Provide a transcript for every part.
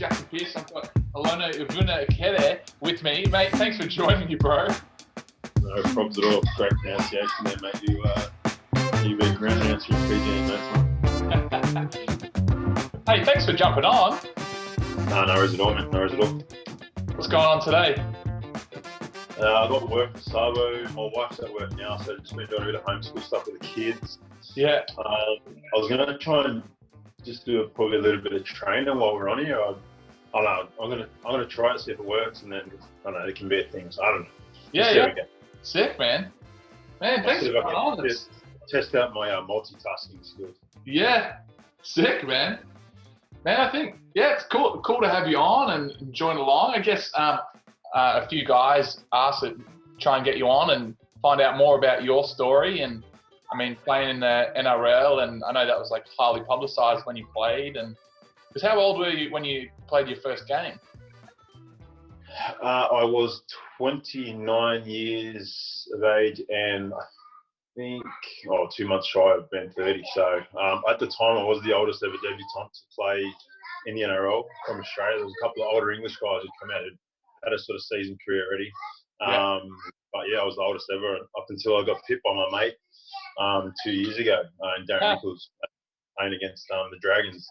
Jackson Pierce. I've got Eloni Vunakece with me. Mate, thanks for joining me, bro. No problems at all. Great pronunciation there, mate. You been ground answering Fiji, mate. Hey, thanks for jumping on. No worries at all, mate. No worries at all. What's going on today? I got work for Sabo. My wife's at work now, so I've just been doing a bit of homeschool stuff with the kids. Yeah. I was going to try and just do probably a little bit of training while we're on here. I don't know. I'm gonna try it, see if it works, and then I don't know. It can be a thing. So I don't know. Yeah. Sick, man. Man, thanks for coming on. Test out my multitasking skills. Yeah, sick, man. Man, I think it's cool to have you on and join along. I guess a few guys asked to try and get you on and find out more about your story. And I mean, playing in the NRL, and I know that was like highly publicized when you played. And because how old were you when you played your first game? I was 29 years of age, and I think 2 months shy of being 30. So at the time, I was the oldest ever debutant to play in the NRL from Australia. There was a couple of older English guys who'd come out who had a sort of season career already. But yeah, I was the oldest ever up until I got pipped by my mate 2 years ago, and Darren Nichols playing against the Dragons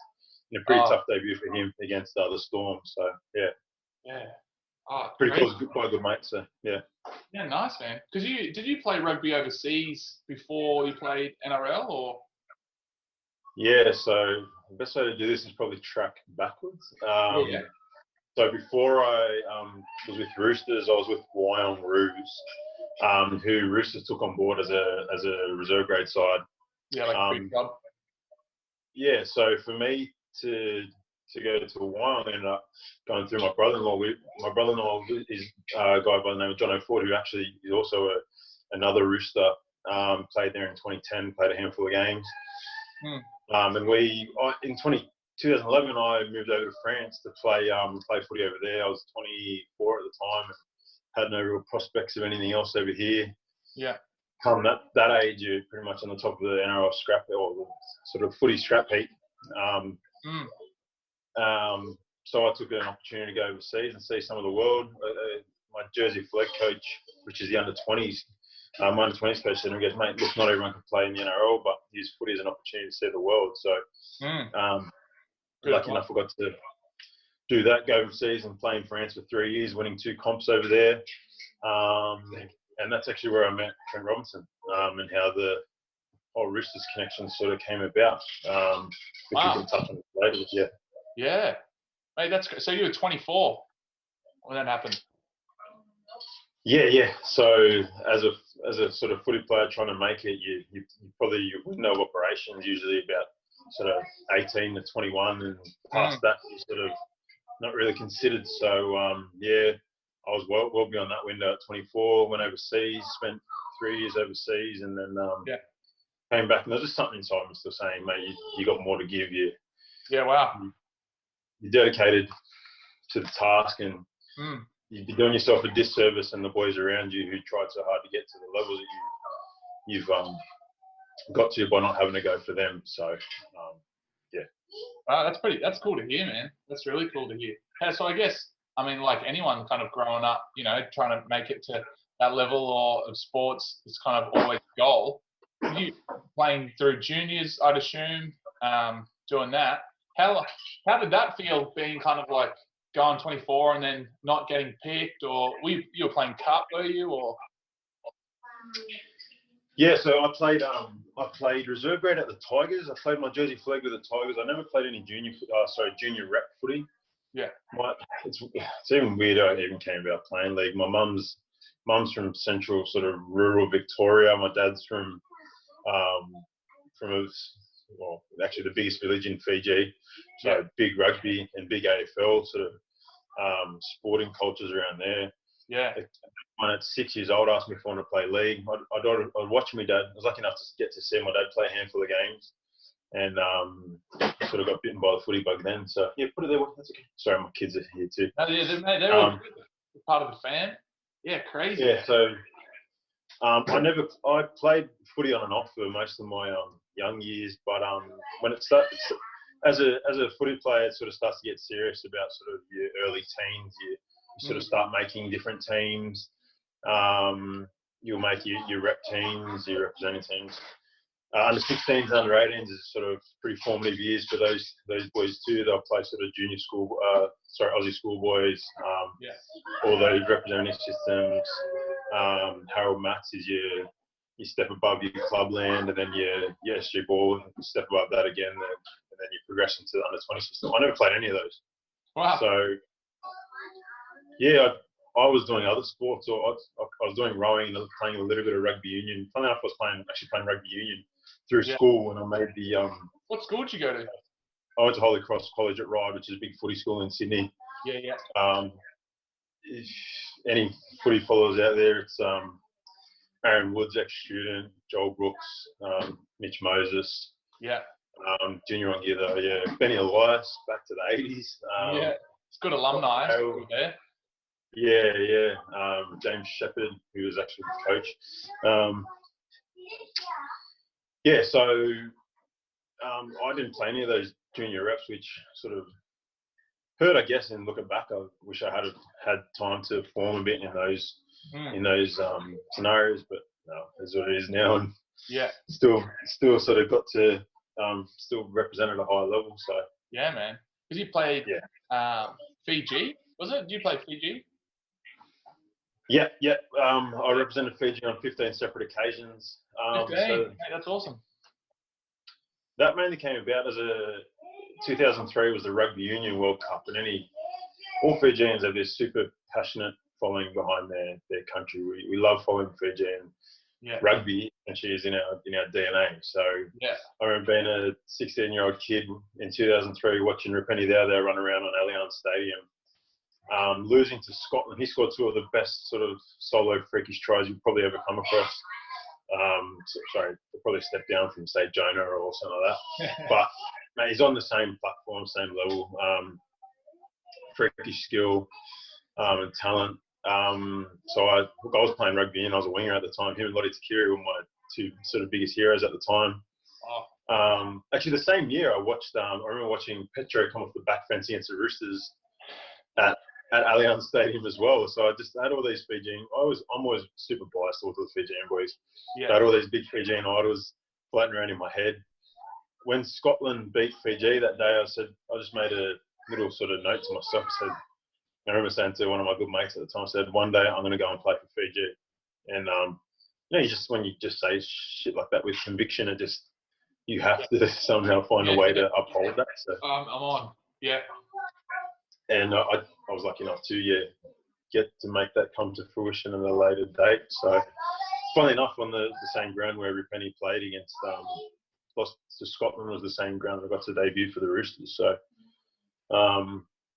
in a pretty tough debut for him against the Storm. So yeah. Oh, pretty cool. Quite a good mate. So yeah. Yeah, nice, man. Because did you play rugby overseas before you played NRL, or? Yeah. So the best way to do this is probably track backwards. So before I was with Roosters, I was with Wyong Roos, who Roosters took on board as a reserve grade side. Yeah, like big club. Yeah. So for me to go to Wyong, I ended up going through my brother-in-law. My brother-in-law is a guy by the name of John O'Ford, who actually is also another Rooster. Played there in 2010, played a handful of games. And in 2011, I moved over to France to play footy over there. I was 24 at the time and had no real prospects of anything else over here. Yeah. Come that age, you're pretty much on the top of the NRL scrap or the sort of footy scrap heap. So I took an opportunity to go overseas and see some of the world. My Jersey flag coach, which is the under-20s, my under-20s coach said, he goes, mate, look, not everyone can play in the NRL, but use footy as an opportunity to see the world. So lucky enough, I got to do that, go overseas and play in France for 3 years, winning 2 comps over there. And that's actually where I met Trent Robinson and how the whole Roosters connection sort of came about. If you can touch on it later, yeah. Yeah. Mate, that's great. So you were 24 when that happened? Yeah. So as a sort of footy player trying to make it, you probably your window of operations usually about sort of 18 to 21, and past that you're sort of not really considered. So I was well beyond that window at 24. Went overseas, spent 3 years overseas, and then came back. And there's just something inside me still saying, mate, you got more to give. Yeah, wow. You're dedicated to the task, and you'd be doing yourself a disservice and the boys around you who tried so hard to get to the levels that you've got to by not having to go for them. So, Wow, that's cool to hear, man. That's really cool to hear. So I guess, I mean, like anyone kind of growing up, trying to make it to that level of sports is kind of always the goal. You playing through juniors, I'd assume, doing that. How did that feel, being kind of like going 24 and then not getting picked, or you were playing cup, were you, or? Yeah, so I played reserve grade at the Tigers. I played my Jersey flag with the Tigers. I never played any junior rep footy. Yeah. It's even weird how it even came about playing league. My mum's from central sort of rural Victoria. My dad's from actually the biggest village in Fiji. So big rugby and big AFL sort of sporting cultures around there. Yeah. When at 6 years old, asked me if I wanted to play league. I'd watch my dad. I was lucky enough to get to see my dad play a handful of games, and sort of got bitten by the footy bug then. So yeah, put it there. That's okay. Sorry, my kids are here too. Oh, yeah, they're all part of the fam. Yeah, crazy. Yeah, so I played footy on and off for most of my young years, but when it started, as a footy player, it sort of starts to get serious about sort of your early teens. You sort of start making different teams. You'll make your rep teams, your representing teams. Under 16s, under 18s is sort of pretty formative years for those boys too. They'll play sort of junior school, Aussie schoolboys, all those representing systems. Harold Mats is your step above your clubland, and then your SG ball, step above that again, and then you progress into the under 20 system. I never played any of those. Wow. So yeah, I was doing other sports, or I was doing rowing and playing a little bit of rugby union. Funny enough, I was actually playing rugby union through school, and I made the. What school did you go to? I went to Holy Cross College at Ryde, which is a big footy school in Sydney. Yeah. If any footy followers out there, it's Aaron Woods, ex-student, Joel Brooks, Mitch Moses. Yeah. Junior on gear though, yeah. Benny Elias, back to the 80s. It's good alumni. There. Yeah. James Shepherd, who was actually the coach. So I didn't play any of those junior reps, which sort of hurt, I guess. And looking back, I wish I had time to form a bit in those scenarios. But no, that's what it is now, and still sort of got to still represent at a high level. So yeah, man. Because you played Fiji, was it? Did you play Fiji? Yeah. I represented Fiji on 15 separate occasions. Hey, that's awesome. That mainly came about as 2003 was the Rugby Union World Cup, and all Fijians have this super passionate following behind their country. We love following Fijian rugby, and she is in our DNA. So I remember being a 16-year-old kid in 2003 watching Rupeni Dao run around on Allianz Stadium, losing to Scotland. He scored two of the best sort of solo freakish tries you've probably ever come across. Sorry, probably a step down from, say, Jonah or something like that. But mate, he's on the same platform, same level, freakish skill and talent. So I was playing rugby and I was a winger at the time. Him and Lottie Takiri were my two sort of biggest heroes at the time. Actually, the same year I remember watching Petro come off the back fence against the Roosters at Allianz Stadium as well. So I just had all these Fijian. I'm always super biased towards the Fijian boys. I had all these big Fijian idols floating around in my head. When Scotland beat Fiji that day, I just made a little sort of note to myself. I remember saying to one of my good mates at the time, I said, one day I'm going to go and play for Fiji. And when you just say shit like that with conviction, you have to somehow find a way to uphold that. So I'm on. Yeah. And I was lucky enough to get to make that come to fruition at a later date. So funnily enough, on the same ground where Rupeni played against lost to Scotland was the same ground I got to debut for the Roosters. So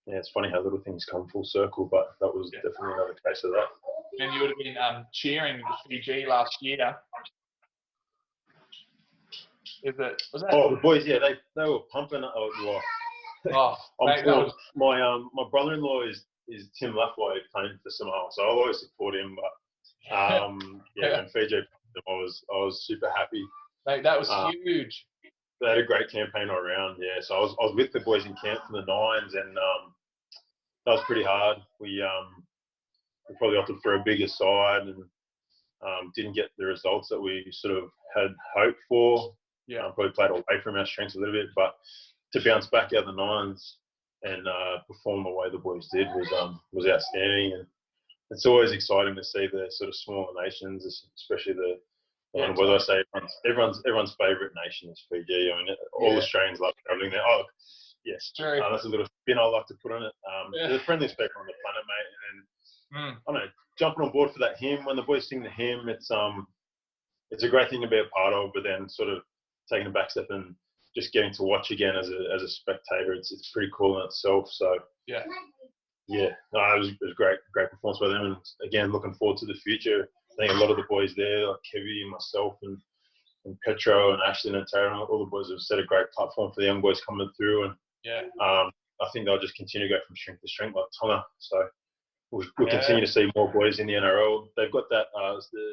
it's funny how little things come full circle, but that was definitely another case of that. And you would have been cheering Fiji last year. Was that? Oh, the boys, they were pumping. My brother-in-law is Tim Laffway playing for Samoa, so I'll always support him. But when Fiji, I was super happy. Mate, that was huge. They had a great campaign all around. Yeah, so I was with the boys in camp for the Nines, and that was pretty hard. We probably opted for a bigger side and didn't get the results that we sort of had hoped for. Probably played away from our strengths a little bit, but to bounce back out of the Nines and perform the way the boys did was outstanding. And it's always exciting to see the sort of smaller nations, especially whether I say everyone's favourite nation is Fiji. I mean, all Australians love travelling there. Oh, yes, that's a little spin I like to put on it. They're the friendliest people on the planet, mate. And I don't know, jumping on board for that hymn. When the boys sing the hymn, it's a great thing to be a part of. But then sort of taking a back step and just getting to watch again as a spectator, it's pretty cool in itself. So it was great performance by them. And again, looking forward to the future. I think a lot of the boys there, like Kevy and myself and Petro and Ashton and Tara, all the boys have set a great platform for the young boys coming through. And I think they'll just continue to go from strength to strength like Tonga. So we'll continue to see more boys in the NRL. They've got that the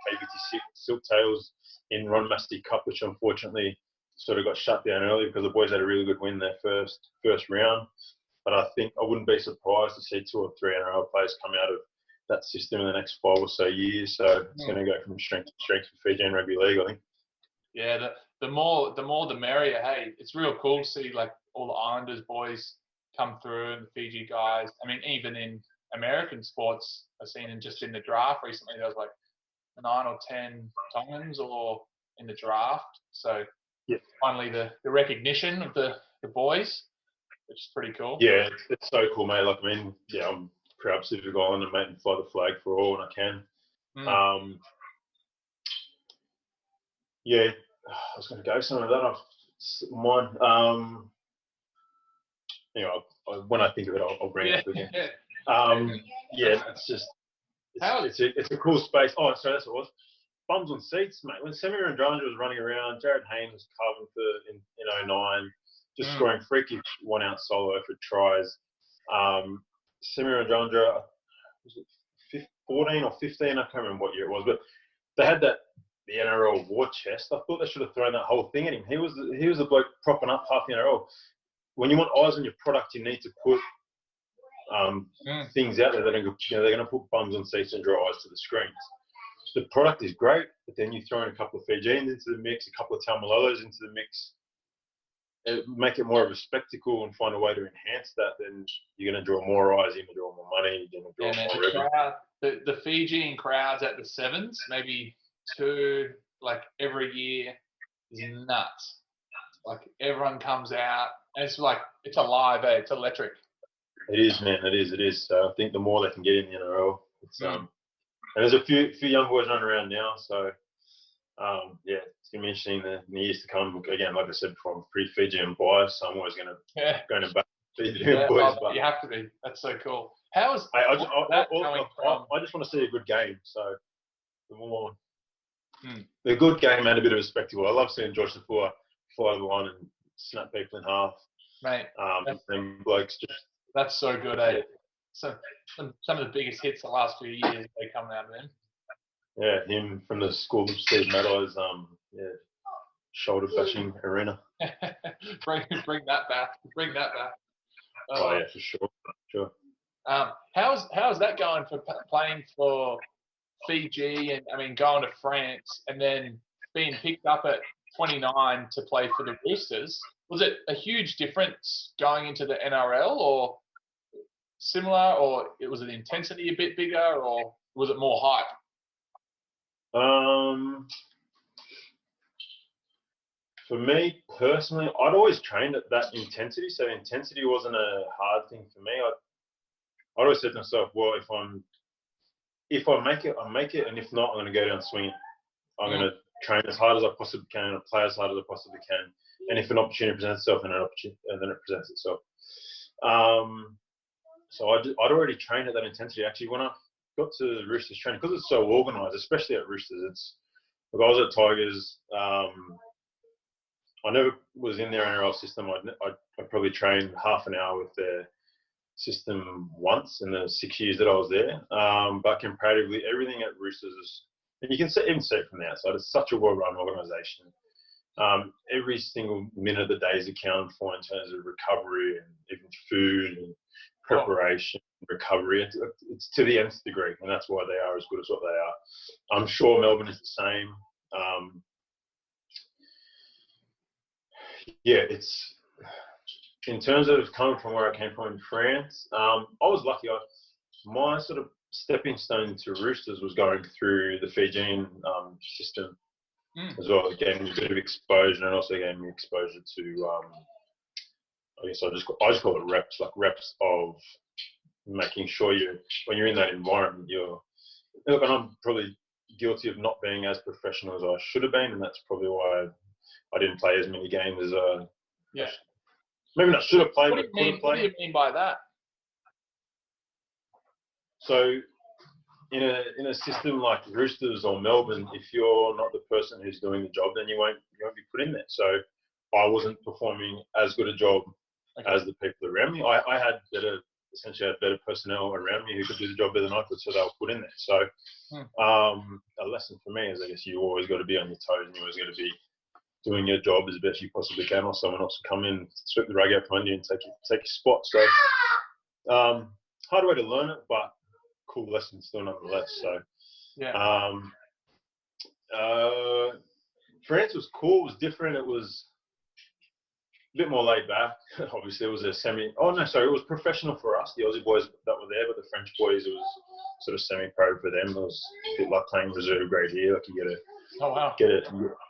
KBT Silk Tails in Ron Massey Cup, which unfortunately sort of got shut down early because the boys had a really good win their first round. But I think I wouldn't be surprised to see 2 or 3 NRL players come out of that system in the next 5 or so years. So it's going to go from strength to strength for Fijian rugby league, I think. Yeah, the more the merrier. Hey, it's real cool to see like all the Islanders boys come through and the Fiji guys. I mean, even in American sports, I've seen just in the draft recently, there was like 9 or 10 Tongans or in the draft. So finally the recognition of the boys, which is pretty cool. Yeah, it's so cool, mate. Like, I mean, yeah, I'm proud Pacific Island and mate and fly the flag for all when I can. Yeah, I was going to go some of that off mine. When I think of it, I'll bring it up again. It's just it's a cool space. Oh, sorry, that's what it was. Bums on seats, mate. When Samir Andrade was running around, Jared Haynes was carving in 09, just scoring freakish 1-out solo for tries. Samir Andrade, was it 14 or 15? I can't remember what year it was, but they had the NRL war chest. I thought they should have thrown that whole thing at him. He was the bloke propping up half the NRL. When you want eyes on your product, you need to put things out there that they're going to put bums on seats and draw eyes to the screens. The product is great, but then you throw in a couple of Fijians into the mix, a couple of Taumalolos into the mix, make it more of a spectacle and find a way to enhance that, then you're going to draw more eyes, you're going to draw more money, you're going to draw more revenue. The Fijian crowds at the Sevens, maybe 2 like every year, is nuts. Like everyone comes out, and it's like it's alive, it's electric. It is, man. It is. So I think the more they can get in the NRL, it's and there's a few young boys running around now, so it's gonna be interesting in the years to come. Again, like I said before, I'm pretty Fijian biased, so I'm always going to back Fijian boys. But you have to be. That's so cool. How is I just want to see a good game. So the more the good game and a bit of a spectacle. I love seeing Josh Tafua fly the line and snap people in half. Mate, and blokes just. That's so good, eh? So some of the biggest hits the last few years they coming out of them. Yeah, him from the school of Steve Maddow's shoulder bashing arena. bring that back. Bring that back. Oh yeah, for sure. How's that going for playing for Fiji and I mean going to France and then being picked up at 29 to play for the Roosters? Was it a huge difference going into the NRL or similar, or was the intensity a bit bigger, or was it more hype? For me personally, I'd always trained at that intensity, so intensity wasn't a hard thing for me. I always said to myself, well, if I make it, I make it, and if not, I'm going to go down swinging. I'm going to train as hard as I possibly can and play as hard as I possibly can. And if an opportunity presents itself, and then it presents itself. So I'd already trained at that intensity. Actually, when I got to the Roosters training, because it's so organised, especially at Roosters, I was at Tigers. I never was in their NRL system. I'd probably trained half an hour with their system once in the 6 years that I was there. But comparatively, everything at Roosters is, and you can even see it from the outside, it's such a well-run organisation. Every single minute of the day is accounted for in terms of recovery and even food and preparation, recovery. It's to the nth degree, and that's why they are as good as what they are. I'm sure Melbourne is the same. It's in terms of coming from where I came from in France. I was lucky. My sort of stepping stone to Roosters was going through the Fijian system as well. It gave me a bit of exposure, and also gave me exposure to I guess I just call it reps, like reps of making sure when you're in that environment, and I'm probably guilty of not being as professional as I should have been, and that's probably why I didn't play as many games as maybe not should have played, but could have played. What do you mean by that? So in a system like Roosters or Melbourne, if you're not the person who's doing the job, then you won't be put in there. So I wasn't performing as good a job as the people around me. I had better personnel around me who could do the job better than I could, so they were put in there. So a lesson for me is, I guess, you always got to be on your toes, and you always got to be doing your job as best you possibly can, or someone else will come in, sweep the rug out from under you and take your spot. So hard way to learn it, but cool lesson still nonetheless. So Yeah. France was cool. It was different. It was a bit more laid back. Obviously, it was it was professional for us, the Aussie boys that were there, but the French boys, it was sort of semi-pro for them. It was a bit like playing reserve grade here. Like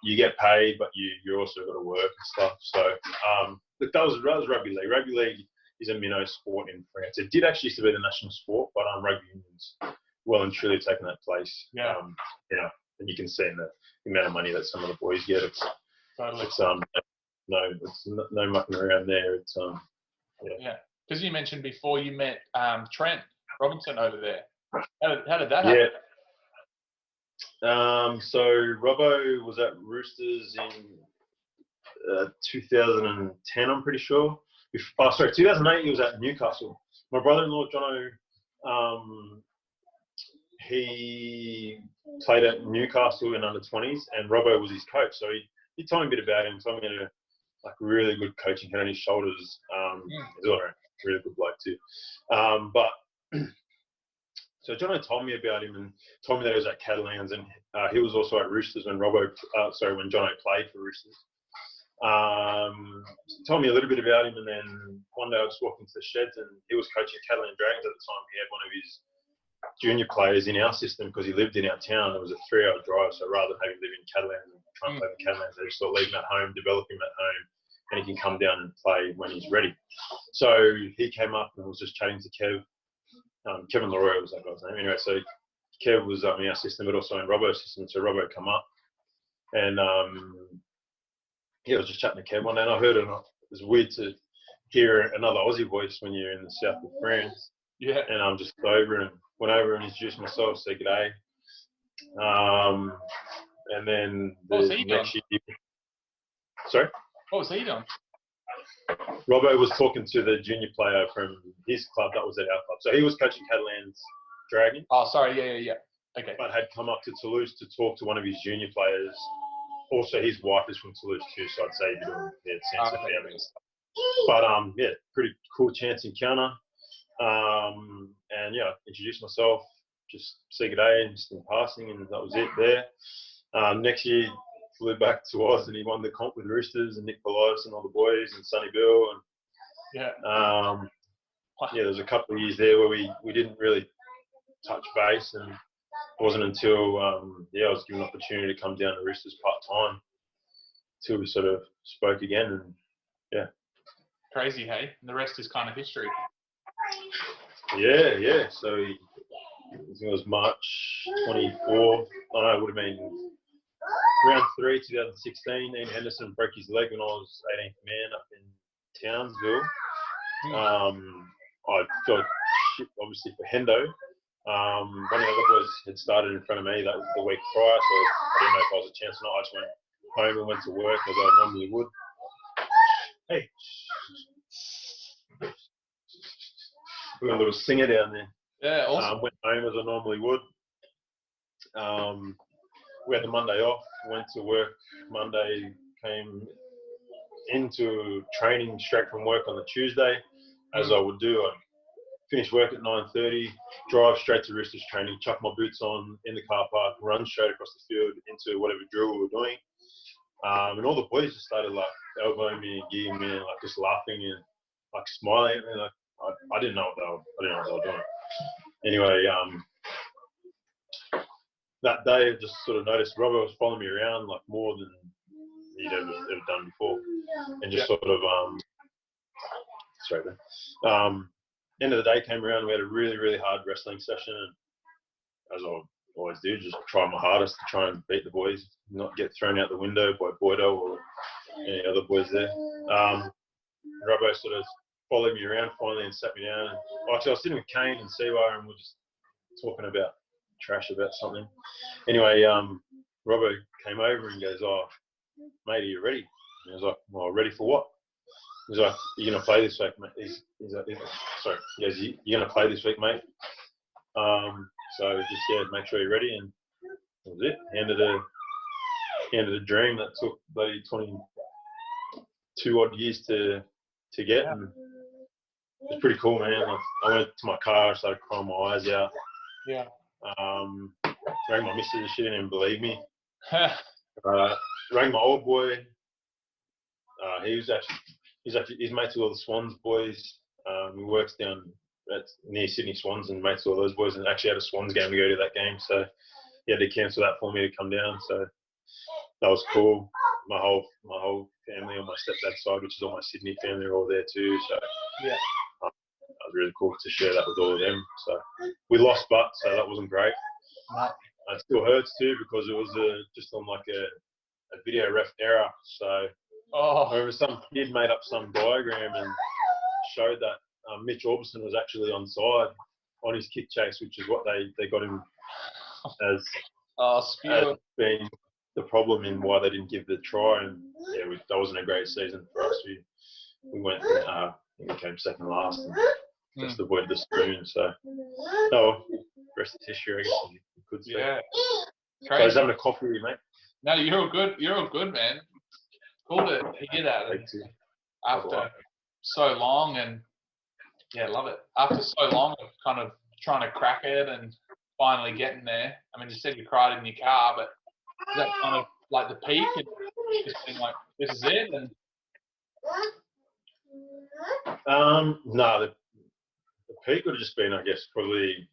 you get paid, but you also got to work and stuff. So look, that was rugby league. Rugby league is a minnow sport in France. It did actually used to be the national sport, but rugby union's well and truly taken that place. Yeah. And you can see in the amount of money that some of the boys get. It's no mucking around there. It's Yeah. Because you mentioned before you met Trent Robinson over there. How did that happen? Yeah. So Robbo was at Roosters in 2010, I'm pretty sure. 2008 he was at Newcastle. My brother-in-law, Jono, he played at Newcastle in under-20s, and Robbo was his coach. So he told me a bit about him. Told me he had a really good coaching head on his shoulders. He's all right, really good bloke too. So Jono told me about him and told me that he was at Catalans, and he was also at Roosters when when Jono played for Roosters. Told me a little bit about him, and then one day I was walking to the sheds, and he was coaching Catalan Dragons at the time. He had one of his junior players in our system because he lived in our town. It was a 3-hour drive, so rather than having him live in Catalans and try and play the Catalans, they just thought leave him at home, develop him at home, and he can come down and play when he's ready. So he came up and was just chatting to Kev. Kevin Leroy was that guy's name. Anyway, so Kev was in our system, but also in Robbo's system. So Robbo come up, and I was just chatting to Kev one day, and I heard it. It was weird to hear another Aussie voice when you're in the south of France. Yeah. And I'm just went over and introduced myself, said g'day. And then the next year. Sorry? What was he doing? Robbo was talking to the junior player from his club that was at our club. So he was coaching Catalans Dragon. Oh, sorry. Yeah. Okay. But had come up to Toulouse to talk to one of his junior players. Also, his wife is from Toulouse too, so I'd say sense of family and stuff. But pretty cool chance encounter. And introduced myself, just say good day, and just in passing, and that was it there. Next year, flew back to Oz, and he won the comp with Roosters and Nick Politis and all the boys and Sonny Bill, and there was a couple of years there where we didn't really touch base, and it wasn't until I was given an opportunity to come down to Roosters part-time till we sort of spoke again, and Crazy, hey? And the rest is kind of history. Yeah. So I think it was March 24th. It would have been round 3, 2016. Ian Henderson broke his leg when I was 18th man up in Townsville. I got shit, obviously, for Hendo. One of the other boys had started in front of me that the week prior, so I didn't know if I was a chance or not. I just went home and went to work as I normally would. Hey. We got a little singer down there. Yeah, awesome. Went home as I normally would. We had the Monday off, went to work Monday, came into training straight from work on the Tuesday, as I would do. I finished work at 9:30, drive straight to Roosters training, chuck my boots on in the car park, run straight across the field into whatever drill we were doing. And all the boys just started like elbowing me and giving me and like just laughing and like smiling at me. Like, I didn't know what they were doing. Anyway, that day I just sort of noticed Robert was following me around like more than he'd ever done before, and just sort of straight there. End of the day came around. We had a really, really hard wrestling session, and as I always do, just try my hardest to try and beat the boys, not get thrown out the window by Boydo or any other boys there. Robbo sort of followed me around finally and sat me down. And actually, I was sitting with Kane and Seawar, and we were just talking about trash about something. Anyway, Robbo came over and goes, "Oh, mate, are you ready?" And I was like, "Well, ready for what?" He's like, "You're going to play this week, mate." He's like, sorry. He goes, "You're going to play this week, mate." So just, make sure you're ready. And that was it. end of the dream that took bloody 22 odd years to get. Yeah. And it's pretty cool, man. Like, I went to my car, started crying my eyes out. Yeah. Rang my missus, she didn't even believe me. Rang my old boy. He's mates with all the Swans boys. He works down near Sydney Swans and mates with all those boys, and actually had a Swans game to go to that game. So he had to cancel that for me to come down. So that was cool. My whole family on my stepdad's side, which is all my Sydney family, are all there too. So yeah, that was really cool to share that with all of them. So we lost, but so that wasn't great. No. It still hurts too because it was just on like a video ref error. So I remember some kid made up some diagram and showed that Mitch Orbison was actually onside on his kick chase, which is what they got him as being the problem in why they didn't give the try. And yeah, that wasn't a great season for us. We went, I think we came second last and just avoided the spoon. So no, rest is history, I guess you could say. Yeah. So I was having a coffee with you, mate. No, you're all good, man. Cool to hear that. After so long, and yeah, love it. After so long of kind of trying to crack it and finally getting there. I mean, you said you cried in your car, but is that kind of like the peak and just being like, this is it? And no, the peak would have just been, I guess, probably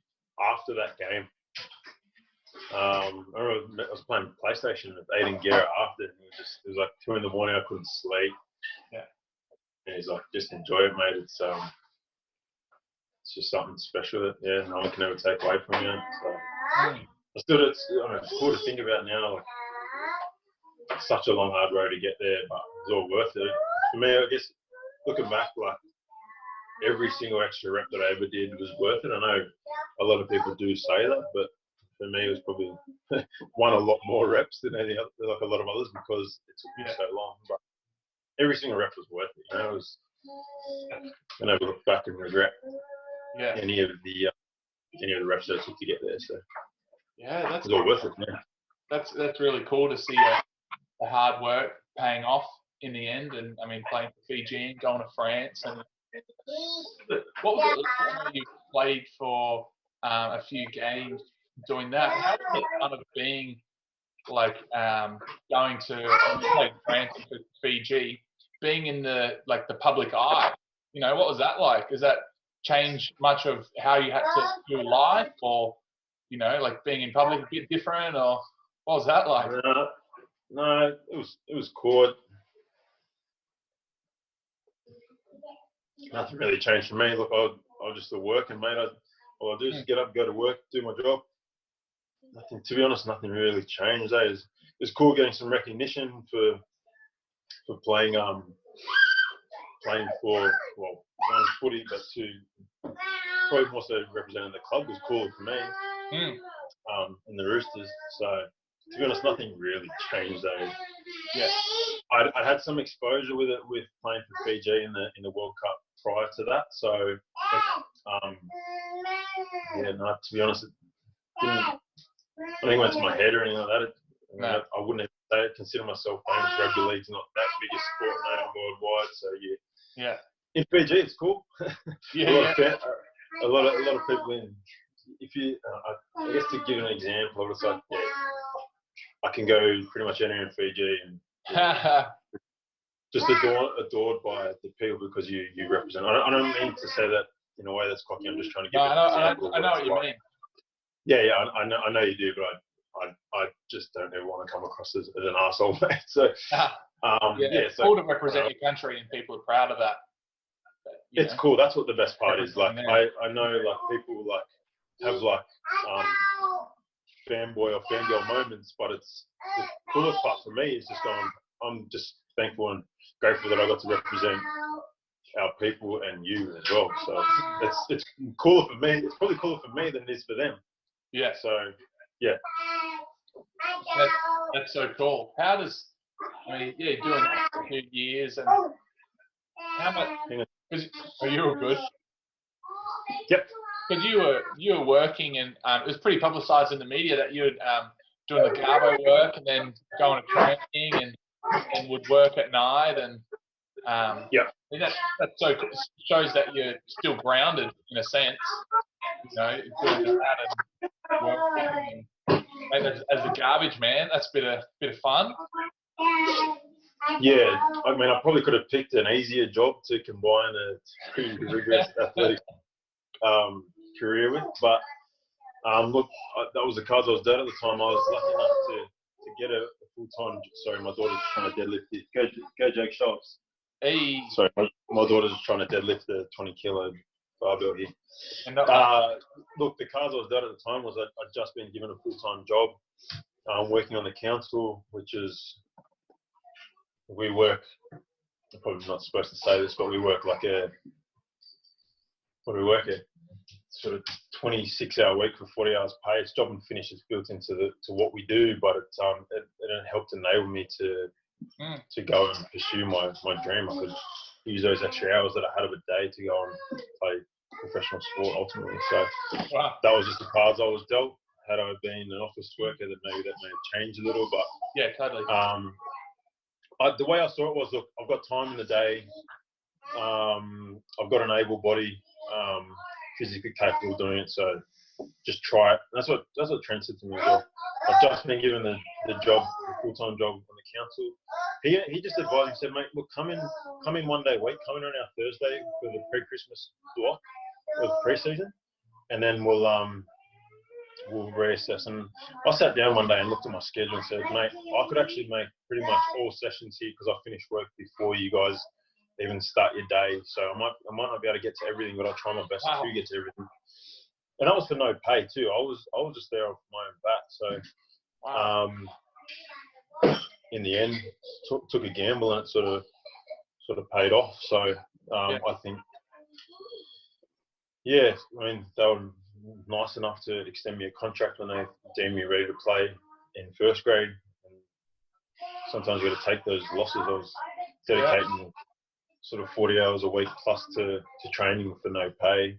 after that game. I remember I was playing PlayStation with Aiden Guerra after, and it was like 2 a.m. I couldn't sleep. Yeah. And he's like, just enjoy it, mate. It's just something special that no one can ever take away from you. So it's cool to think about now. Like, it's such a long, hard road to get there, but it's all worth it. For me, I guess looking back, like every single extra rep that I ever did was worth it. I know a lot of people do say that, but for me, it was probably one a lot more reps than any other, like a lot of others, because it took me so long. But every single rep was worth it. You know, I never look back and regret any of the reps that it took to get there. So yeah, it's all worth it, man. That's really cool to see the hard work paying off in the end. And I mean, playing for Fiji and going to France. And what was it like when you played for a few games doing that? How was it kind of being like going to play France for Fiji, being in the public eye? You know, what was that like? Does that change much of how you had to do life, or you know, like being in public a bit different, or what was that like? No, it was cool. Nothing really changed for me. Look, I just still working, mate. All I do is get up, go to work, do my job. Nothing, to be honest, nothing really changed. It's cool getting some recognition for playing for one footy, but two probably more so representing the club was cool for me. In the Roosters. So to be honest, nothing really changed though. Yeah, I had some exposure with it with playing for Fiji in the World Cup prior to that. So to be honest, it didn't. I think it went to my head or anything like that. I wouldn't consider myself famous. Rugby league's not that big a sport now worldwide. So yeah. In Fiji, it's cool. A lot of people in. If you, I guess to give an example, it's like I can go pretty much anywhere in Fiji and just adored by the people because you represent. I don't mean to say that in a way that's cocky. I'm just trying to give. I know what you mean. Yeah, I know you do, but I just don't ever want to come across as an arsehole, mate. So it's cool to represent your country and people are proud of that. It's cool. That's what the best part is. Like I know like people like have like fanboy or fangirl moments, but it's the coolest part for me is just going. I'm just thankful and grateful that I got to represent our people and you as well. So it's cooler for me. It's probably cooler for me than it is for them. Yeah. So yeah. That's so cool. How does doing that for 2 years and how much? Are you all good? Yep. Because you were working and it was pretty publicised in the media that you had doing the Garbo work and then going to training and would work at night and Yeah. I think that's so cool. It shows that you're still grounded in a sense, doing that and working. And as a garbage man, that's a bit of fun. Yeah, I mean, I probably could have picked an easier job to combine a pretty rigorous athletic career with, but look, that was the cards I was dealt at the time. I was lucky enough to get a full-time. Sorry, my daughter's trying to deadlift it. Go, Jake Schultz. Hey. Sorry, my daughter's trying to deadlift the 20-kilo barbell here. Look, the cards I was dealt at the time was I'd just been given a full-time job, working on the council, which is we work. I'm probably not supposed to say this, but we work like sort of 26-hour week for 40 hours pay. It's job and finish. It's built into what we do, but it helped enable me to go and pursue my dream. I could use those extra hours that I had of a day to go and play professional sport ultimately. So that was just the cards I was dealt. Had I been an office worker, that may have changed a little, but yeah, totally. The way I saw it was, look, I've got time in the day. I've got an able body, physically capable of doing it. So just try it. That's what Trent said to me as well. I've just been given the full-time job on the council. He just advised me, said, mate, look, come in 1 day a week, come in on our Thursday for the pre-Christmas block of pre-season, and then we'll reassess. And I sat down one day and looked at my schedule and said, mate, I could actually make pretty much all sessions here because I finished work before you guys even start your day. So I might not be able to get to everything, but I'll try my best to get to everything. And that was for no pay too. I was just there off my own bat. So in the end, took a gamble and it sort of paid off. So I think, I mean, they were nice enough to extend me a contract when they deemed me ready to play in first grade. And sometimes you got to take those losses. I was dedicating sort of 40 hours a week plus to training for no pay.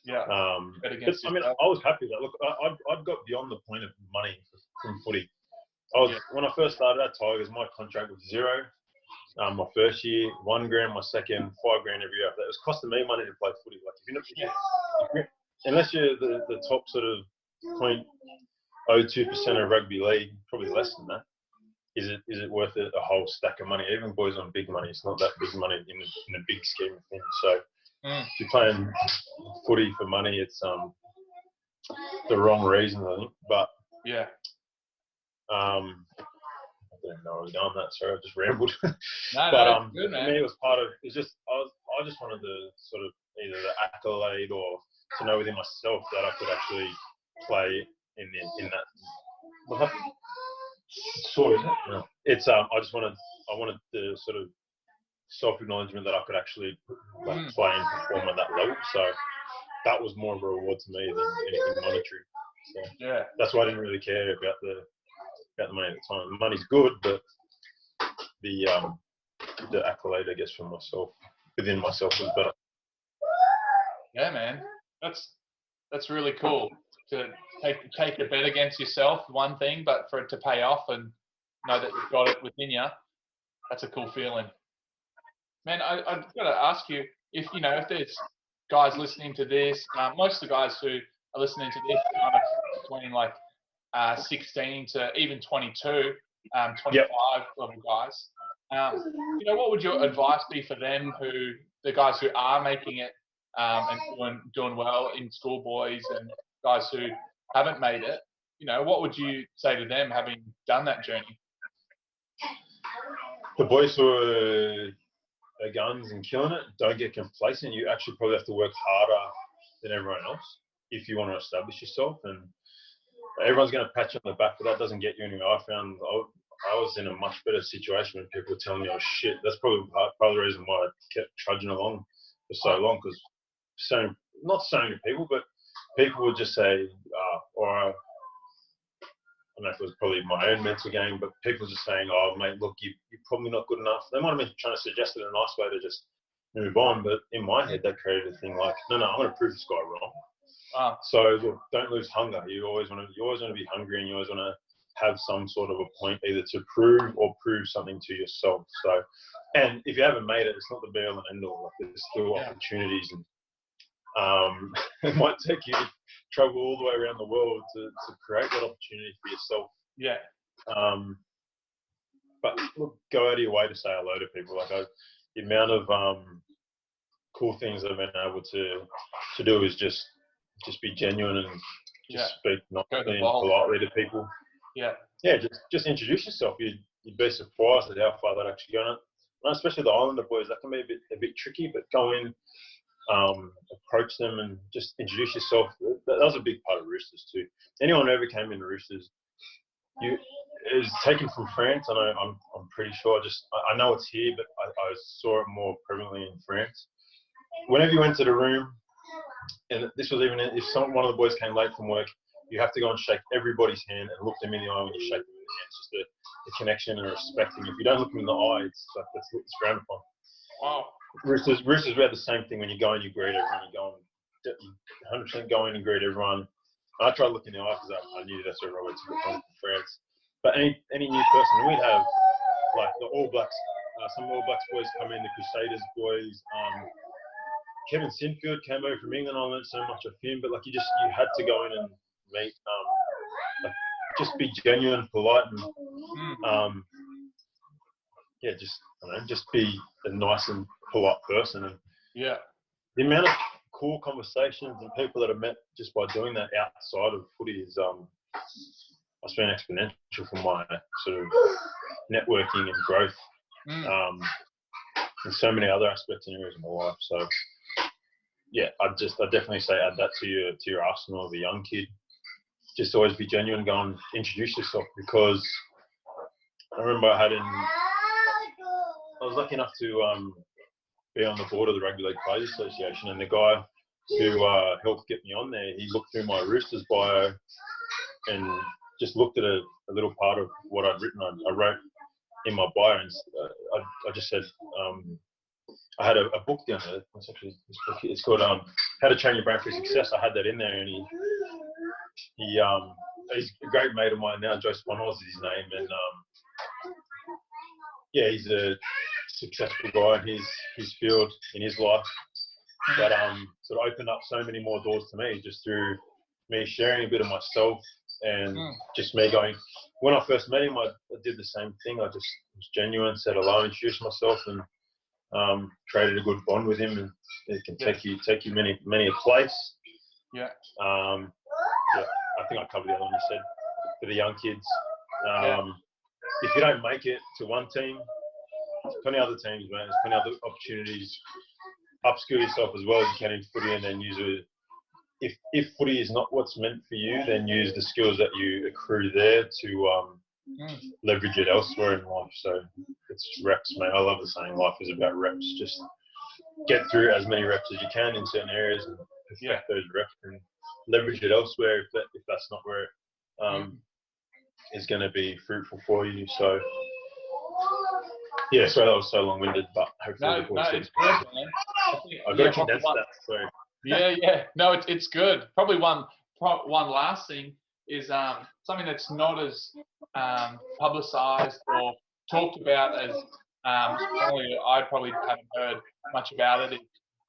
Yeah. But I mean, I was happy that, look, I've got beyond the point of money from footy. When I first started at Tigers, my contract was $0. My first year, $1,000. My second, $5,000 every year. It was costing me money to play footy. Like unless you're the top sort of 0.02% of rugby league, probably less than that. Is it worth a whole stack of money? Even boys on big money, it's not that big money in the big scheme of things. So if you're playing footy for money, it's the wrong reason, I think. But I don't know where I was going with that. Sorry, I just rambled. But good, man. For me, it was part of. It's just I just wanted the sort of either the accolade or to know within myself that I could actually play in that. Sort of. No. It's I wanted the sort of self-acknowledgement that I could actually play and perform at that level. So that was more of a reward to me than anything monetary. So that's why I didn't really care about the money at the time. The money's good, but the accolade, I guess, from myself within myself was better. Yeah, man, that's really cool to take a bet against yourself, one thing, but for it to pay off and know that you've got it within you, that's a cool feeling. Man, I've got to ask you if there's guys listening to this. Most of the guys who are listening to this are kind of between like 16 to even 22, 25 level guys. What would your advice be for them, the guys who are making it and doing well in schoolboys and guys who haven't made it? What would you say to them having done that journey? The boys who are guns and killing it, don't get complacent. You actually probably have to work harder than everyone else if you want to establish yourself. And everyone's going to pat you on the back, but that doesn't get you anywhere. I found I was in a much better situation when people were telling me, oh shit. That's probably part of the reason why I kept trudging along for so long, because not so many people, but people would just say, or I don't know if it was probably my own mental game, but people just saying, oh, mate, look, you're probably not good enough. They might have been trying to suggest it in a nice way to just move on, but in my head, that created a thing like, no, I'm going to prove this guy wrong. So look, don't lose hunger. You always want to be hungry, and you always want to have some sort of a point either to prove or prove something to yourself. So, and if you haven't made it, it's not the be all and end all. Like, there's still opportunities, and it might take you travel all the way around the world to create that opportunity for yourself. Yeah. But look, go out of your way to say hello to people. Like the amount of cool things I've been able to do is just be genuine and just speak nicely and politely to people. Yeah. Yeah, just introduce yourself. You'd be surprised at how far that actually goes. Especially the Islander boys, that can be a bit tricky, but go in, approach them and just introduce yourself. That was a big part of Roosters too. Anyone who ever came into Roosters, is taken from France. I know, I'm pretty sure. I know it's here, but I saw it more prevalently in France. Whenever you went to the room, and this was even if one of the boys came late from work, you have to go and shake everybody's hand and look them in the eye when you shake them in the hand. It's just the connection and respecting. If you don't look them in the eye, it's like that's frowned upon. Wow. Roosters, we had the same thing when you go and you greet everyone. You go and 100% go in and greet everyone. I tried looking in the eye because I knew that's where I went to from France. But any new person, we'd have like the All Blacks, some All Blacks boys come in, the Crusaders boys. Kevin Sinfield came over from England. I learned so much of him, but like you had to go in and meet, like, just be genuine, polite, and just be a nice and polite person. And the amount of cool conversations and people that I've met just by doing that outside of footy is it's been exponential for my sort of networking and growth, and so many other aspects and areas of my life. So, yeah, I definitely say add that to your arsenal of a young kid. Just always be genuine, go and introduce yourself, because I remember I was lucky enough to be on the board of the Rugby League Players Association, and the guy who helped get me on there, he looked through my Roosters bio and just looked at a little part of what I'd written. I wrote in my bio, and I just said, I had a book down there. It's actually this book. It's called How to Train Your Brain for Success. I had that in there, and he's a great mate of mine now. Joe Sponnell is his name, and he's a successful guy in his field, in his life. That sort of opened up so many more doors to me just through me sharing a bit of myself. And just me going, when I first met him, I did the same thing. I just was genuine, said hello, introduced myself, and created a good bond with him. And it can take you many a place. Yeah. I think I covered the other one you said for the young kids. If you don't make it to one team, there's plenty of other teams, man. There's plenty of other opportunities. Upskill yourself as well as you can in footy, and then use it. If footy is not what's meant for you, then use the skills that you accrue there to leverage it elsewhere in life. So it's reps, mate. I love the saying, life is about reps. Just get through as many reps as you can in certain areas and perfect those reps and leverage it elsewhere if that's not where it is going to be fruitful for you. So yeah, sorry that was so long-winded, but hopefully it's good, man. I've got to condense that. So. Yeah. No, it's good. Probably one last thing is something that's not as publicised or talked about as I probably haven't heard much about it. Is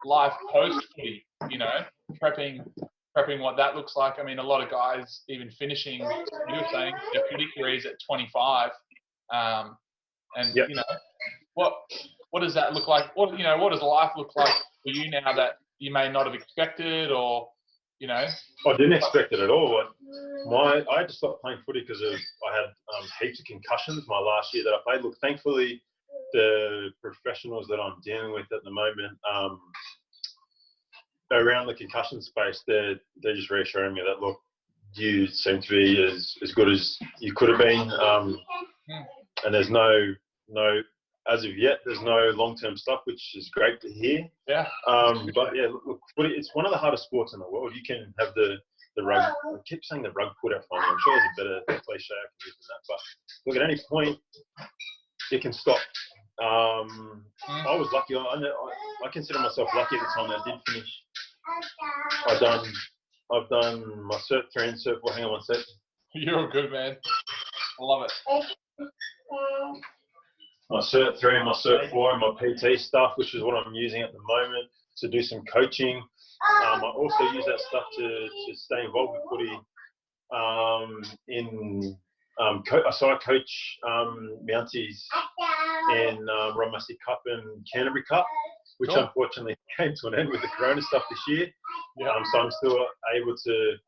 life post-footy, prepping what that looks like. I mean, a lot of guys even finishing, you were saying, their footy careers at 25. What does that look like? What does life look like for you now that you may not have expected, or I didn't expect it at all. I had to stop playing footy because I had heaps of concussions my last year that I played. Look, thankfully, the professionals that I'm dealing with at the moment around the concussion space, they're just reassuring me that, look, you seem to be as good as you could have been, and there's no as of yet, there's no long-term stuff, which is great to hear. Yeah. But yeah, look, it's one of the hardest sports in the world. You can have the rug. I keep saying the rug pulled out from me. I'm sure there's a better cliche I can use than that. But look, at any point, it can stop. I was lucky. I consider myself lucky at the time that I did finish. I've done my Cert 3 and Cert 4. Hang on one sec. You're a good man. I love it. My Cert 3 and my Cert 4 and my PT stuff, which is what I'm using at the moment to do some coaching. I also use that stuff to stay involved with footy. So I coach Mounties in Romasi Cup and Canterbury Cup, which unfortunately came to an end with the Corona stuff this year. Yeah. So I'm still able to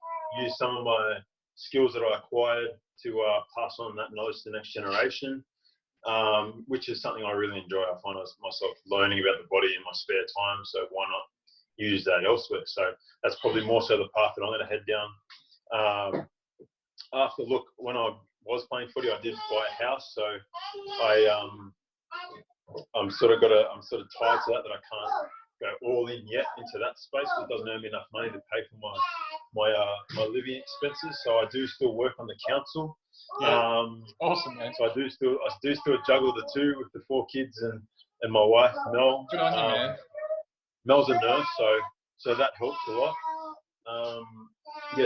use some of my skills that I acquired to pass on that knowledge to the next generation, which is something I really enjoy. I find myself learning about the body in my spare time, so why not use that elsewhere? So that's probably more so the path that I'm going to head down. When I was playing footy, I did buy a house, so I'm sort of tied to that I can't go all in yet into that space because it doesn't earn me enough money to pay for my living expenses. So I do still work on the council. Yeah. Awesome, man. So I do still juggle the two with the 4 kids and my wife Mel. Good on you, man. Mel's a nurse, so that helps a lot.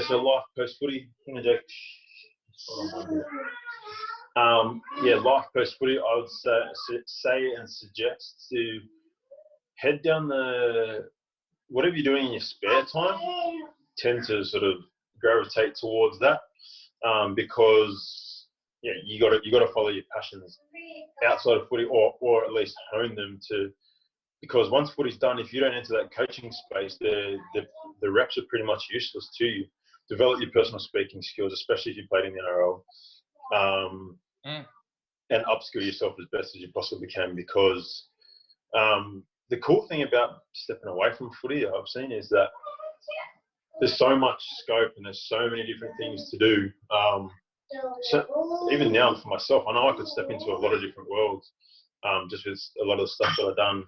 So life post footy. Life post footy. I would say and suggest to head down whatever you're doing in your spare time. Tend to sort of gravitate towards that because you got to follow your passions outside of footy or at least hone them to. Because once footy's done, if you don't enter that coaching space, the reps are pretty much useless to you. Develop your personal speaking skills, especially if you played in the NRL, and upskill yourself as best as you possibly can. Because the cool thing about stepping away from footy, I've seen, is that there's so much scope and there's so many different things to do. So even now for myself, I know I could step into a lot of different worlds. Just with a lot of the stuff that I've done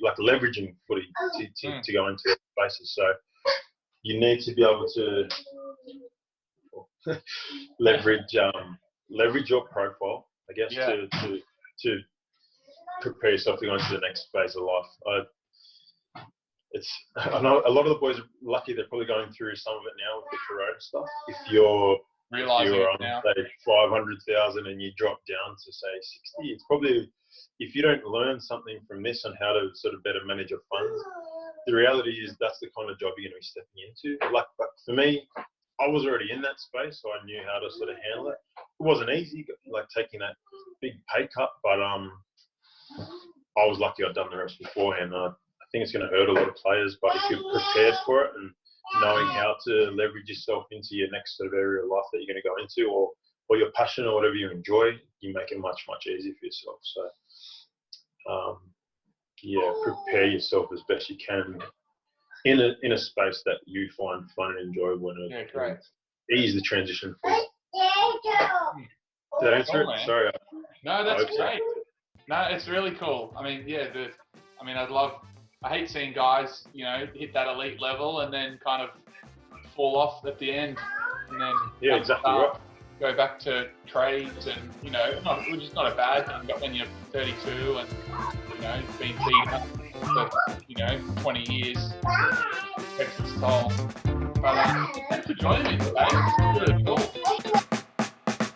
like leveraging footy to go into places. So you need to be able to leverage your profile, I guess, to prepare yourself to go into the next phase of life. I know a lot of the boys are lucky; they're probably going through some of it now with the Corona stuff. If you're on say 500,000 and you drop down to say 60, it's probably, if you don't learn something from this on how to sort of better manage your funds, the reality is that's the kind of job you're going to be stepping into. But for me, I was already in that space, so I knew how to sort of handle it. It wasn't easy, like taking that big pay cut, but I was lucky I'd done the rest beforehand. I think it's going to hurt a lot of players, but if you're prepared for it and knowing how to leverage yourself into your next sort of area of life that you're going to go into, or your passion or whatever you enjoy, you make it much, much easier for yourself. So, prepare yourself as best you can in a space that you find fun and enjoyable. And great. Ease the transition for you. Did I answer it? Man. Sorry. No, that's great. No, it's really cool. I mean, I hate seeing guys, hit that elite level and then kind of fall off at the end, and then exactly right. Go back to trades, and which is not a bad thing. But when you're 32 and been feeding up for 20 years, it takes its toll. But thanks for joining me today. It's really cool.